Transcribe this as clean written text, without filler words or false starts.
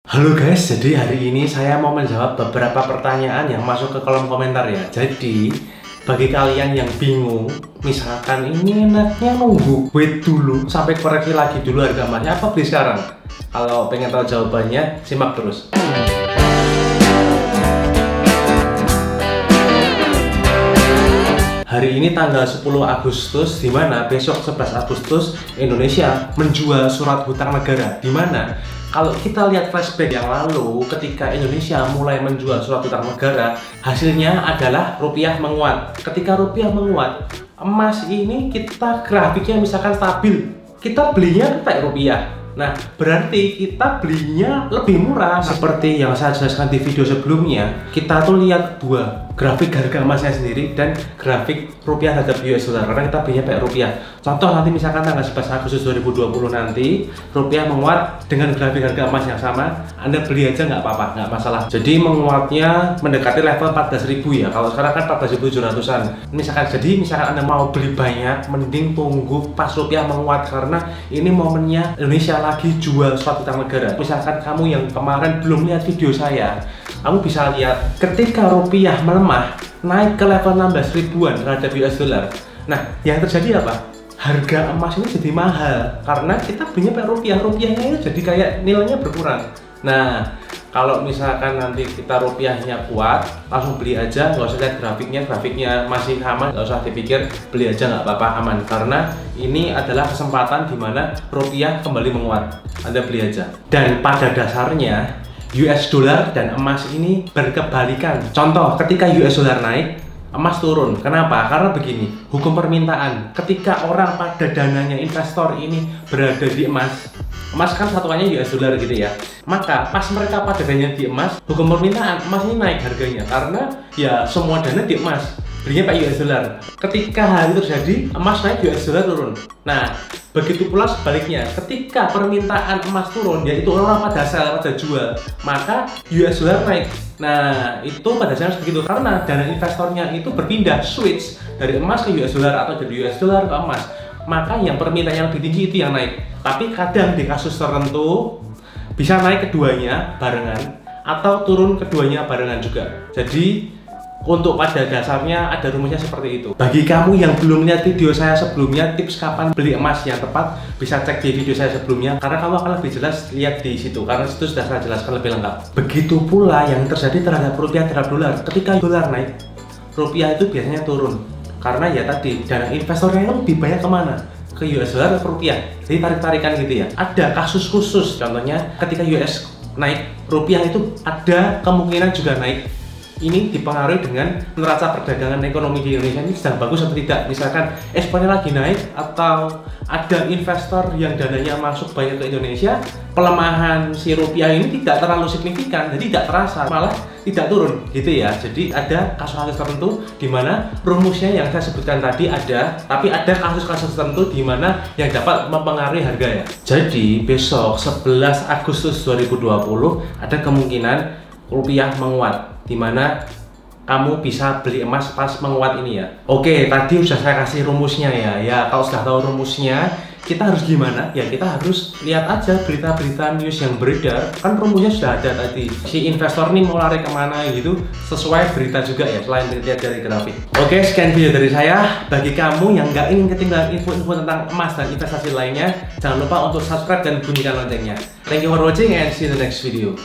Halo guys, jadi hari ini saya mau menjawab beberapa pertanyaan yang masuk ke kolom komentar ya. Jadi, bagi kalian yang bingung, misalkan ini enaknya nunggu wait dulu sampai koreksi lagi dulu harga emasnya apa beli sekarang? Kalau pengen tahu jawabannya, simak terus. Hari ini tanggal 10 Agustus, di mana besok 11 Agustus Indonesia menjual surat hutang negara. Di mana kalau kita lihat flashback yang lalu, ketika Indonesia mulai menjual surat hutang negara, hasilnya adalah rupiah menguat. Ketika rupiah menguat, emas ini kita grafiknya misalkan stabil, kita belinya pakai rupiah. Nah, berarti kita belinya lebih murah. Seperti yang saya jelaskan di video sebelumnya, kita tuh lihat dua grafik harga emasnya sendiri dan grafik rupiah terhadap US dollar, karena kita belinya pakai rupiah. Contoh nanti misalkan tanggal 11 Agustus 2020 nanti rupiah menguat dengan grafik harga emas yang sama, Anda beli aja nggak apa-apa, nggak masalah. Jadi menguatnya mendekati level 14.000 ya. Kalau sekarang kan 14.700-an. Misalkan Anda mau beli banyak, mending tunggu pas rupiah menguat, karena ini momennya Indonesia lagi jual surat hutang negara. Misalkan kamu yang kemarin belum lihat video saya, kamu bisa lihat ketika rupiah melemah naik ke level 16 ribuan terhadap US dollar. Nah, yang terjadi apa? Harga emas ini jadi mahal karena kita belinya pakai rupiah. Rupiahnya itu jadi kayak nilainya berkurang. Nah, kalau misalkan nanti kita rupiahnya kuat, langsung beli aja, nggak usah lihat grafiknya masih aman, nggak usah dipikir, beli aja nggak apa-apa, aman. Karena ini adalah kesempatan di mana rupiah kembali menguat. Anda beli aja. Dan pada dasarnya US dollar dan emas ini berkebalikan. Contoh, ketika US dollar naik, emas turun. Kenapa? Karena begini, hukum permintaan. Ketika orang pada dananya investor ini berada di emas kan satuannya US dollar gitu ya. Maka pas mereka pada dananya di emas, hukum permintaan emas ini naik harganya karena ya semua dana di emas. Belinya pakai US dollar. Ketika hal itu terjadi, emas naik, US dollar turun. Nah, begitu pula sebaliknya, ketika permintaan emas turun, yaitu orang pada sell, pada jual, maka US dollar naik. Nah, itu pada dasarnya segitu karena dana investornya itu berpindah, switch dari emas ke US dollar atau dari US dollar ke emas. Maka yang permintaan yang lebih tinggi itu yang naik. Tapi kadang di kasus tertentu bisa naik keduanya barengan atau turun keduanya barengan juga. Jadi untuk pada dasarnya ada rumusnya seperti itu. Bagi kamu yang belum lihat video saya sebelumnya, tips kapan beli emas yang tepat, bisa cek di video saya sebelumnya, karena kamu akan lebih jelas lihat di situ, karena situ sudah saya jelaskan lebih lengkap. Begitu pula yang terjadi terhadap rupiah terhadap dolar. Ketika dolar naik, rupiah itu biasanya turun, karena ya tadi dana investornya itu lebih banyak kemana? Ke US dollar atau rupiah. Jadi tarik-tarikan gitu ya. Ada kasus khusus, contohnya ketika US naik, rupiah itu ada kemungkinan juga naik. Ini dipengaruhi dengan neraca perdagangan ekonomi di Indonesia ini sedang bagus atau tidak. Misalkan ekspornya lagi naik atau ada investor yang dananya masuk banyak ke Indonesia, pelemahan si rupiah ini tidak terlalu signifikan, jadi tidak terasa, malah tidak turun gitu ya. Jadi ada kasus-kasus tertentu di mana rumusnya yang saya sebutkan tadi ada, tapi ada kasus-kasus tertentu di mana yang dapat mempengaruhi harga ya. Jadi besok 11 Agustus 2020 ada kemungkinan rupiah menguat, dimana kamu bisa beli emas pas menguat ini ya. Oke, tadi sudah saya kasih rumusnya ya. Kalau sudah tahu rumusnya, kita harus gimana? Ya kita harus lihat aja berita-berita news yang beredar. Kan rumusnya sudah ada tadi. Si investor nih mau lari kemana gitu, sesuai berita juga ya, selain dilihat dari grafik. Oke, sekian video dari saya. Bagi kamu yang nggak ingin ketinggalan info-info tentang emas dan investasi lainnya, jangan lupa untuk subscribe dan bunyikan loncengnya. Thank you for watching and see you in the next video.